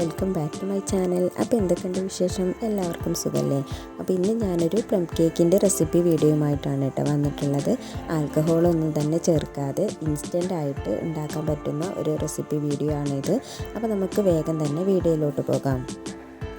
Welcome back to my channel. അപ്പോൾ എന്തൊക്കെയുണ്ട് വിശേഷം? എല്ലാവർക്കും സുഖമല്ലേ? അപ്പോൾ ഇന്ന് ഞാനൊരു പ്ലം കേക്കിൻ്റെ റെസിപ്പി വീഡിയോയുമായിട്ടാണ് വന്നിട്ടുള്ളത്. ആൽക്കഹോളൊന്നും തന്നെ ചേർക്കാതെ ഇൻസ്റ്റൻ്റായിട്ട് ഉണ്ടാക്കാൻ പറ്റുന്ന ഒരു റെസിപ്പി വീഡിയോ ആണിത്. അപ്പോൾ നമുക്ക് വേഗം തന്നെ വീഡിയോയിലോട്ട് പോകാം.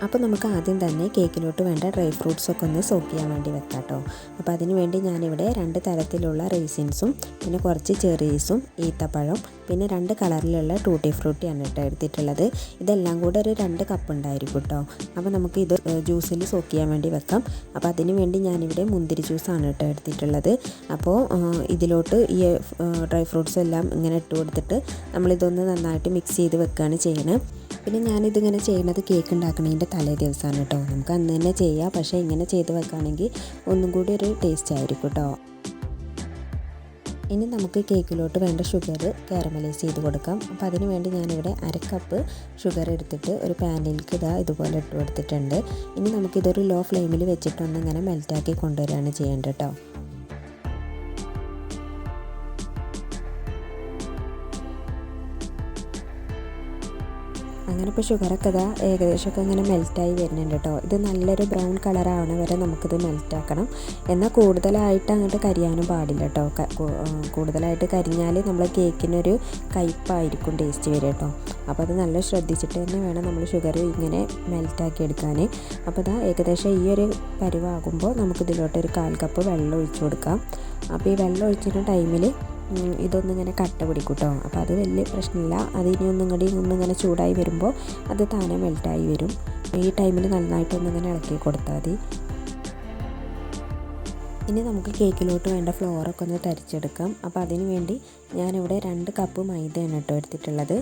അപ്പോൾ നമുക്ക് ആദ്യം തന്നെ കേക്കിലോട്ട് വേണ്ട ഡ്രൈ ഫ്രൂട്ട്സൊക്കെ ഒന്ന് സോക്ക് ചെയ്യാൻ വേണ്ടി വെക്കാം കേട്ടോ. അപ്പോൾ അതിന് വേണ്ടി ഞാനിവിടെ 2 തരത്തിലുള്ള റൈസിൻസും പിന്നെ കുറച്ച് ചെറീസും ഈത്തപ്പഴം പിന്നെ 2 കളറിലുള്ള ടൂട്ടി ഫ്രൂട്ടിയാണ് എടുത്തിട്ടുള്ളത്. ഇതെല്ലാം കൂടെ ഒരു 2 കപ്പ് ഉണ്ടായിരിക്കും കേട്ടോ. അപ്പോൾ നമുക്ക് ഇത് ജ്യൂസിൽ സോക്ക് ചെയ്യാൻ വേണ്ടി വെക്കാം. അപ്പോൾ അതിന് വേണ്ടി ഞാനിവിടെ മുന്തിരി ജ്യൂസാണ് എടുത്തിട്ടുള്ളത്. അപ്പോൾ ഇതിലോട്ട് ഈ ഡ്രൈ ഫ്രൂട്ട്സ് എല്ലാം ഇങ്ങനെ ഇട്ട് കൊടുത്തിട്ട് നമ്മളിതൊന്ന് നന്നായിട്ട് മിക്സ് ചെയ്ത് വെക്കുകയാണ് ചെയ്യുന്നത്. പിന്നെ ഞാനിതിങ്ങനെ ചെയ്യുന്നത് കേക്ക് ഉണ്ടാക്കുന്നതിൻ്റെ തലേ ദിവസമാണ് കേട്ടോ. നമുക്ക് അന്ന് തന്നെ ചെയ്യാം, പക്ഷേ ഇങ്ങനെ ചെയ്ത് വെക്കുകയാണെങ്കിൽ ഒന്നും കൂടി ഒരു ടേസ്റ്റ് ആയിരിക്കും കേട്ടോ. ഇനി നമുക്ക് കേക്കിലോട്ട് വേണ്ട ഷുഗർ കാരമലൈസ് ചെയ്ത് കൊടുക്കാം. അപ്പോൾ അതിന് വേണ്ടി ഞാനിവിടെ 1/2 കപ്പ് ഷുഗർ എടുത്തിട്ട് ഒരു പാനിലേക്ക് ഇതുപോലെ ഇട്ട് കൊടുത്തിട്ടുണ്ട്. ഇനി നമുക്കിതൊരു ലോ ഫ്ലെയിമിൽ വെച്ചിട്ടൊന്ന് ഇങ്ങനെ മെൽറ്റാക്കി കൊണ്ടുവരികയാണ് ചെയ്യേണ്ടത് കേട്ടോ. അങ്ങനെ ഇപ്പോൾ ഷുഗറൊക്കെ ഏകദേശമൊക്കെ ഇങ്ങനെ മെൽറ്റായി വരുന്നുണ്ട് കേട്ടോ. ഇത് നല്ലൊരു ബ്രൗൺ കളറാവണ വരെ നമുക്കിത് മെൽറ്റാക്കണം. എന്നാൽ കൂടുതലായിട്ട് അങ്ങോട്ട് കരിയാനും പാടില്ല കേട്ടോ. കൂടുതലായിട്ട് കരിഞ്ഞാൽ നമ്മൾ കേക്കിനൊരു കയ്പ്പായിരിക്കും ടേസ്റ്റ് വരിക കേട്ടോ. അപ്പോൾ അത് നല്ല ശ്രദ്ധിച്ചിട്ട് തന്നെ വേണം നമ്മൾ ഷുഗർ ഇങ്ങനെ മെൽറ്റാക്കി എടുക്കാൻ. അപ്പോൾ ഏകദേശം ഈ ഒരു പരുവാകുമ്പോൾ നമുക്കിതിലോട്ട് ഒരു 1/4 കപ്പ് വെള്ളം ഒഴിച്ചു കൊടുക്കാം. അപ്പോൾ ഈ വെള്ളം ഒഴിച്ചിരുന്ന ടൈമിൽ ഇതൊന്നിങ്ങനെ കട്ട പിടിക്കും കേട്ടോ. അപ്പോൾ അത് വലിയ പ്രശ്നമില്ല. അതിനി ഒന്നിങ്ങനെ ചൂടായി വരുമ്പോൾ അത് താനെ മെൽറ്റായി വരും. ഈ ടൈമിൽ നന്നായിട്ടൊന്നിങ്ങനെ ഇളക്കി കൊടുത്താൽ മതി. ഇനി നമുക്ക് കേക്കിലോട്ട് വേണ്ട ഫ്ലോറൊക്കെ ഒന്ന് തരിച്ചെടുക്കാം. അപ്പോൾ അതിന് വേണ്ടി ഞാനിവിടെ 2 കപ്പ് മൈദയാണ് കേട്ടോ എടുത്തിട്ടുള്ളത്.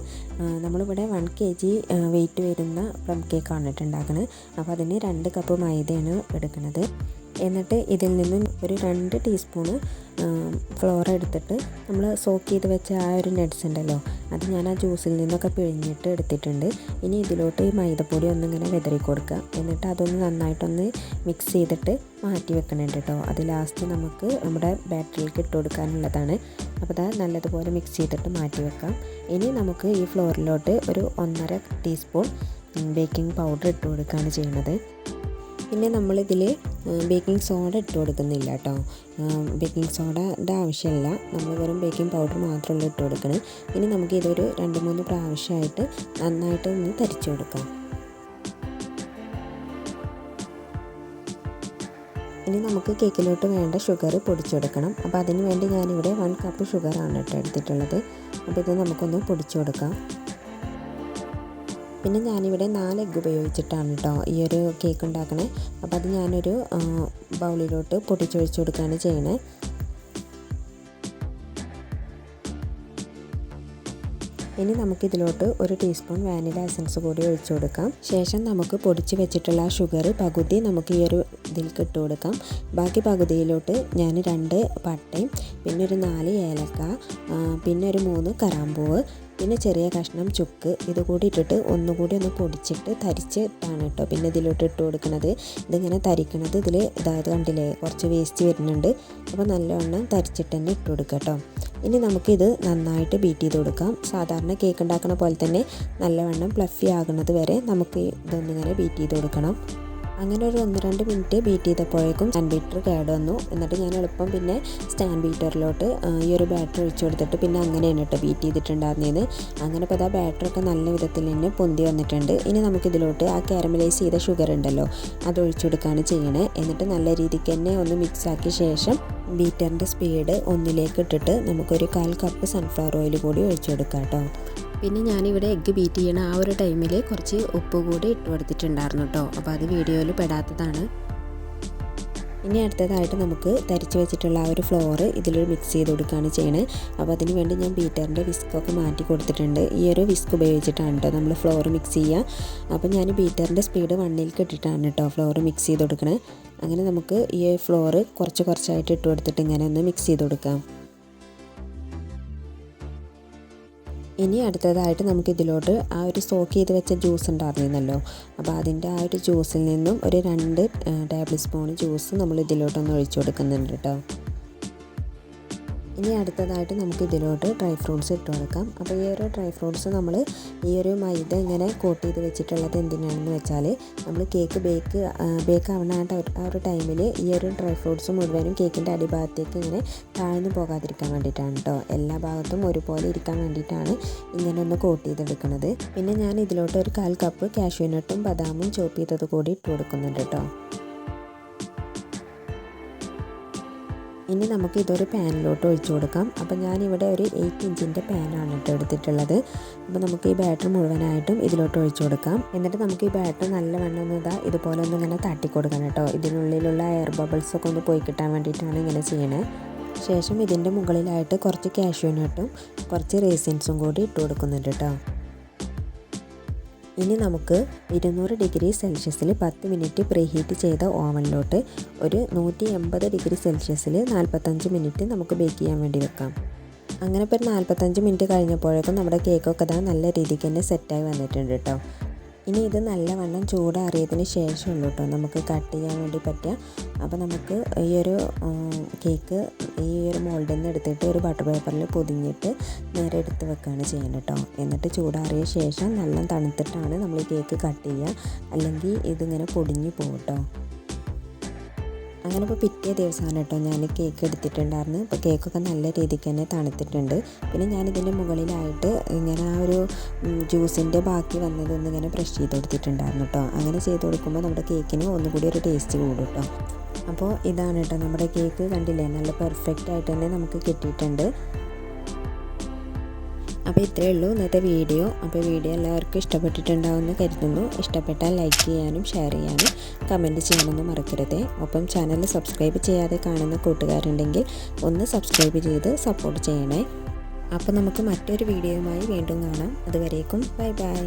നമ്മളിവിടെ 1 kg വെയിറ്റ് വരുന്ന പ്ലം കേക്കാണ് ഉണ്ടാക്കുന്നത്. അപ്പോൾ അതിന് 2 കപ്പ് മൈദയാണ് എടുക്കുന്നത്. എന്നിട്ട് ഇതിൽ നിന്നും ഒരു 2 ടീസ്പൂണ് ഫ്ലോർ എടുത്തിട്ട് നമ്മൾ സോക്ക് ചെയ്ത് വെച്ച ആ ഒരു നട്ട്സ് ഉണ്ടല്ലോ, അത് ഞാൻ ആ ജ്യൂസിൽ നിന്നൊക്കെ പിഴിഞ്ഞിട്ട് എടുത്തിട്ടുണ്ട്. ഇനി ഇതിലോട്ട് ഈ മൈദപ്പൊടി ഒന്നിങ്ങനെ വിതറി കൊടുക്കുക. എന്നിട്ട് അതൊന്ന് നന്നായിട്ടൊന്ന് മിക്സ് ചെയ്തിട്ട് മാറ്റി വെക്കണുണ്ട് കേട്ടോ. അത് ലാസ്റ്റ് നമുക്ക് നമ്മുടെ ബാറ്ററിലേക്ക് ഇട്ട് കൊടുക്കാനുള്ളതാണ്. അപ്പോൾ നല്ലതുപോലെ മിക്സ് ചെയ്തിട്ട് മാറ്റി വെക്കാം. ഇനി നമുക്ക് ഈ ഫ്ലോറിലോട്ട് ഒരു 1.5 ടീസ്പൂൺ ബേക്കിംഗ് പൗഡർ ഇട്ട് കൊടുക്കുകയാണ് ചെയ്യുന്നത്. പിന്നെ നമ്മളിതിൽ ബേക്കിംഗ് സോഡ ഇട്ട് കൊടുക്കുന്നില്ല കേട്ടോ. ബേക്കിംഗ് സോഡയുടെ ആവശ്യമില്ല, നമ്മൾ വെറും ബേക്കിംഗ് പൗഡർ മാത്രമല്ല ഇട്ട് കൊടുക്കുന്നത്. ഇനി നമുക്ക് ഇതൊരു 2-3 പ്രാവശ്യമായിട്ട് നന്നായിട്ട് ഒന്ന് തരിച്ചു കൊടുക്കാം. ഇനി നമുക്ക് കേക്കിലോട്ട് വേണ്ട ഷുഗർ പൊടിച്ചെടുക്കണം. അപ്പോൾ അതിന് വേണ്ടി ഞാനിവിടെ 1 കപ്പ് ഷുഗറാണ് എടുത്തിട്ടുള്ളത്. അപ്പോൾ ഇത് നമുക്കൊന്ന് പൊടിച്ചു കൊടുക്കാം. പിന്നെ ഞാനിവിടെ 4 എഗ്ഗ് ഉപയോഗിച്ചിട്ടാണ് കേട്ടോ ഈ ഒരു കേക്ക് ഉണ്ടാക്കണേ. അപ്പോൾ അത് ഞാനൊരു ബൗളിലോട്ട് പൊട്ടിച്ചൊഴിച്ച് കൊടുക്കുകയാണ് ചെയ്യണേ. ഇനി നമുക്കിതിലോട്ട് 1 ടീസ്പൂൺ വാനില എസൻസ് കൂടി ഒഴിച്ചു കൊടുക്കാം. ശേഷം നമുക്ക് പൊടിച്ച് വെച്ചിട്ടുള്ള ആ ഷുഗർ പകുതി നമുക്ക് ഈ ഒരു ഇതിലേക്ക് ഇട്ട് കൊടുക്കാം. ബാക്കി പകുതിയിലോട്ട് ഞാൻ 2 പട്ടയും പിന്നെ ഒരു 4 ഏലക്ക പിന്നെ ഒരു 3 കറാമ്പൂവ് പിന്നെ ചെറിയ കഷ്ണം ചുക്ക് ഇതുകൂടി ഇട്ടിട്ട് ഒന്നുകൂടി ഒന്ന് പൊടിച്ചിട്ട് തരിച്ചിട്ടാണ് കേട്ടോ പിന്നെ ഇതിലോട്ട് ഇട്ട് കൊടുക്കുന്നത്. ഇതിങ്ങനെ തരിക്കണത് ഇതിൽ കണ്ടില്ലേ, കുറച്ച് വേസ്റ്റ് വരുന്നുണ്ട്. അപ്പോൾ നല്ലവണ്ണം തരിച്ചിട്ട് തന്നെ ഇട്ട് കൊടുക്കുക കേട്ടോ. ഇനി നമുക്കിത് നന്നായിട്ട് ബീറ്റ് ചെയ്ത് കൊടുക്കാം. സാധാരണ കേക്ക് ഉണ്ടാക്കുന്ന പോലെ തന്നെ നല്ലവണ്ണം ഫ്ലഫി ആകുന്നത് വരെ നമുക്ക് ഇതൊന്നിങ്ങനെ ബീറ്റ് ചെയ്ത് കൊടുക്കണം. അങ്ങനെ ഒരു 1-2 മിനിറ്റ് ബീറ്റ് ചെയ്തപ്പോഴേക്കും സ്റ്റാൻഡ് ബീറ്റർ കേട് വന്നു. എന്നിട്ട് ഞാൻ എളുപ്പം പിന്നെ സ്റ്റാൻഡ് ബീറ്ററിലോട്ട് ഈ ഒരു ബാറ്റർ ഒഴിച്ചു കൊടുത്തിട്ട് പിന്നെ അങ്ങനെയാണ് കേട്ടോ ബീറ്റ് ചെയ്തിട്ടുണ്ടായിരുന്നത്. അങ്ങനെ ഇപ്പോൾ ബാറ്ററൊക്കെ നല്ല വിധത്തിൽ തന്നെ പൊന്തി വന്നിട്ടുണ്ട്. ഇനി നമുക്കിതിലോട്ട് ആ കാരമലൈസ് ചെയ്ത ഷുഗർ ഉണ്ടല്ലോ അത് ഒഴിച്ചു കൊടുക്കുകയാണ് ചെയ്യണേ. എന്നിട്ട് നല്ല രീതിക്ക് തന്നെ ഒന്ന് മിക്സ് ആക്കിയ ശേഷം ബീറ്ററിൻ്റെ സ്പീഡ് 1ലേക്ക് ഇട്ടിട്ട് നമുക്കൊരു 1/4 കപ്പ് സൺഫ്ലവർ ഓയിൽ കൂടി ഒഴിച്ചു കൊടുക്കാം കേട്ടോ. പിന്നെ ഞാനിവിടെ എഗ്ഗ് ബീറ്റ് ചെയ്യണ ആ ഒരു ടൈമിൽ കുറച്ച് ഉപ്പ് കൂടി ഇട്ട് കൊടുത്തിട്ടുണ്ടായിരുന്നു കേട്ടോ. അപ്പോൾ അത് വീഡിയോയിൽ പെടാത്തതാണ്. ഇനി അടുത്തതായിട്ട് നമുക്ക് തരിച്ച് വെച്ചിട്ടുള്ള ആ ഒരു ഫ്ലോറ് ഇതിലൊരു മിക്സ് ചെയ്ത് കൊടുക്കുകയാണ് ചെയ്യണത്. അപ്പോൾ അതിന് വേണ്ടി ഞാൻ ബീറ്ററിൻ്റെ വിസ്കൊക്കെ മാറ്റി കൊടുത്തിട്ടുണ്ട്. ഈ ഒരു വിസ്ക് ഉപയോഗിച്ചിട്ടാണ് കേട്ടോ നമ്മൾ ഫ്ലോർ മിക്സ് ചെയ്യുക. അപ്പോൾ ഞാൻ ബീറ്ററിൻ്റെ സ്പീഡ് 1ലേക്ക് ഇട്ടിട്ടാണ് കേട്ടോ ഫ്ലോർ മിക്സ് ചെയ്ത് കൊടുക്കണത്. അങ്ങനെ നമുക്ക് ഈ ഫ്ലോറ് കുറച്ചായിട്ട് ഇട്ട് കൊടുത്തിട്ട് ഇങ്ങനെ ഒന്ന് മിക്സ് ചെയ്ത് കൊടുക്കാം. ഇനി അടുത്തതായിട്ട് നമുക്കിതിലോട്ട് ആ ഒരു സോക്ക് ചെയ്ത് വെച്ച ജ്യൂസ് ഉണ്ടായിരുന്നല്ലോ, അപ്പോൾ അതിൻ്റെ ആ ഒരു ജ്യൂസിൽ നിന്നും ഒരു 2 ടേബിൾ സ്പൂൺ ജ്യൂസ് നമ്മൾ ഇതിലോട്ടൊന്ന് ഒഴിച്ചു കൊടുക്കുന്നുണ്ട് കേട്ടോ. ഇനി അടുത്തതായിട്ട് നമുക്ക് ഇതിലോട്ട് ഡ്രൈ ഫ്രൂട്ട്സ് ഇട്ട് കൊടുക്കാം. അപ്പോൾ ഈ ഒരു ഡ്രൈ ഫ്രൂട്ട്സ് നമ്മൾ ഈ ഒരു മൈദ ഇങ്ങനെ കോട്ട് ചെയ്ത് വെച്ചിട്ടുള്ളത് എന്തിനാണെന്ന് വെച്ചാൽ നമ്മൾ കേക്ക് ബേക്ക് ആവുന്ന ആ ഒരു ടൈമിൽ ഈ ഒരു ഡ്രൈ ഫ്രൂട്ട്സ് മുഴുവനും കേക്കിൻ്റെ അടിഭാഗത്തേക്ക് ഇങ്ങനെ താഴ്ന്നു പോകാതിരിക്കാൻ വേണ്ടിയിട്ടാണ് കേട്ടോ. എല്ലാ ഭാഗത്തും ഒരുപോലെ ഇരിക്കാൻ വേണ്ടിയിട്ടാണ് ഇങ്ങനെ ഒന്ന് കോട്ട് ചെയ്തെടുക്കുന്നത്. പിന്നെ ഞാൻ ഇതിലോട്ട് ഒരു 1/4 കപ്പ് കാഷ്യൂനട്ടും ബദാമും ചോപ്പ് ചെയ്തത് കൂടി ഇട്ട് കൊടുക്കുന്നുണ്ട് കേട്ടോ. ഇനി നമുക്ക് ഇതൊരു പാനിലോട്ട് ഒഴിച്ചു കൊടുക്കാം. അപ്പോൾ ഞാനിവിടെ ഒരു 8 ഇഞ്ചിൻ്റെ പാനാണ് കേട്ടോ എടുത്തിട്ടുള്ളത്. അപ്പോൾ നമുക്ക് ഈ ബാറ്റർ മുഴുവനായിട്ടും ഇതിലോട്ട് ഒഴിച്ചു കൊടുക്കാം. എന്നിട്ട് നമുക്ക് ഈ ബാറ്റർ നല്ലവണ്ണം ഇതുപോലെ ഒന്ന് ഇങ്ങനെ തട്ടി കൊടുക്കണം കേട്ടോ. ഇതിനുള്ളിലുള്ള എയർ ബബിൾസൊക്കെ ഒന്ന് പോയി കിട്ടാൻ വേണ്ടിയിട്ടാണ് ഇങ്ങനെ ചെയ്യണത്. ശേഷം ഇതിൻ്റെ മുകളിലായിട്ട് കുറച്ച് കാഷ്യൂനട്ടും കുറച്ച് റേസിൻസും കൂടി ഇട്ട് കൊടുക്കുന്നുണ്ട് കേട്ടോ. ഇനി നമുക്ക് 200 ഡിഗ്രി സെൽഷ്യസിൽ 10 മിനിറ്റ് പ്രീഹീറ്റ് ചെയ്ത ഓവനിലോട്ട് ഒരു 180 ഡിഗ്രി സെൽഷ്യസിൽ 45 മിനിറ്റ് നമുക്ക് ബേക്ക് ചെയ്യാൻ വേണ്ടി വെക്കാം. അങ്ങനെ ഇപ്പോൾ ഒരു 45 മിനിറ്റ് കഴിഞ്ഞപ്പോഴേക്കും നമ്മുടെ കേക്കൊക്കെ നല്ല രീതിക്ക് തന്നെ സെറ്റായി വന്നിട്ടുണ്ട് കേട്ടോ. ഇനി ഇത് നല്ലവണ്ണം ചൂടാറിയതിന് ശേഷമുള്ളൂ കേട്ടോ നമുക്ക് കട്ട് ചെയ്യാൻ വേണ്ടി പറ്റുക. അപ്പോൾ നമുക്ക് ഈ ഒരു കേക്ക് ഈ ഒരു മോൾഡിൽ നിന്ന് എടുത്തിട്ട് ഒരു ബട്ടർ പേപ്പറിൽ പൊതിഞ്ഞിട്ട് നേരെ എടുത്ത് വെക്കുകയാണ് ചെയ്യുന്നത് കേട്ടോ. എന്നിട്ട് ചൂടാറിയ ശേഷം നല്ല തണുത്തിട്ടാണ് നമ്മൾ ഈ കേക്ക് കട്ട് ചെയ്യുക, അല്ലെങ്കിൽ ഇതിങ്ങനെ പൊടിഞ്ഞു പോകും കേട്ടോ. അങ്ങനെ ഇപ്പോൾ പിറ്റേ ദിവസമാണ് കേട്ടോ ഞാൻ കേക്ക് എടുത്തിട്ടുണ്ടായിരുന്നു. അപ്പോൾ കേക്കൊക്കെ നല്ല രീതിക്ക് തന്നെ തണുത്തിട്ടുണ്ട്. പിന്നെ ഞാനിതിൻ്റെ മുകളിലായിട്ട് ഇങ്ങനെ ആ ഒരു ജ്യൂസിൻ്റെ ബാക്കി വന്നതൊന്നും ഇങ്ങനെ ബ്രഷ് ചെയ്ത് കൊടുത്തിട്ടുണ്ടായിരുന്നു കേട്ടോ. അങ്ങനെ ചെയ്ത് കൊടുക്കുമ്പോൾ നമ്മുടെ കേക്കിന് ഒന്നുകൂടി ഒരു ടേസ്റ്റ് കൂടും കേട്ടോ. അപ്പോൾ ഇതാണ് കേട്ടോ നമ്മുടെ കേക്ക്. കണ്ടില്ലേ, നല്ല പെർഫെക്റ്റ് ആയിട്ട് തന്നെ നമുക്ക് കിട്ടിയിട്ടുണ്ട്. അപ്പോൾ ഇത്രയേ ഉള്ളൂ ഇന്നത്തെ വീഡിയോ. അപ്പോൾ വീഡിയോ എല്ലാവർക്കും ഇഷ്ടപ്പെട്ടിട്ടുണ്ടാവുമെന്ന് കരുതുന്നു. ഇഷ്ടപ്പെട്ടാൽ ലൈക്ക് ചെയ്യാനും ഷെയർ ചെയ്യാനും കമൻറ്റ് ചെയ്യാനൊന്നും മറക്കരുത്. ഒപ്പം ചാനൽ സബ്സ്ക്രൈബ് ചെയ്യാതെ കാണുന്ന കൂട്ടുകാരുണ്ടെങ്കിൽ ഒന്ന് സബ്സ്ക്രൈബ് ചെയ്ത് സപ്പോർട്ട് ചെയ്യണേ. അപ്പോൾ നമുക്ക് മറ്റൊരു വീഡിയോയുമായി വീണ്ടും കാണാം. അതുവരേക്കും ബൈ ബൈ.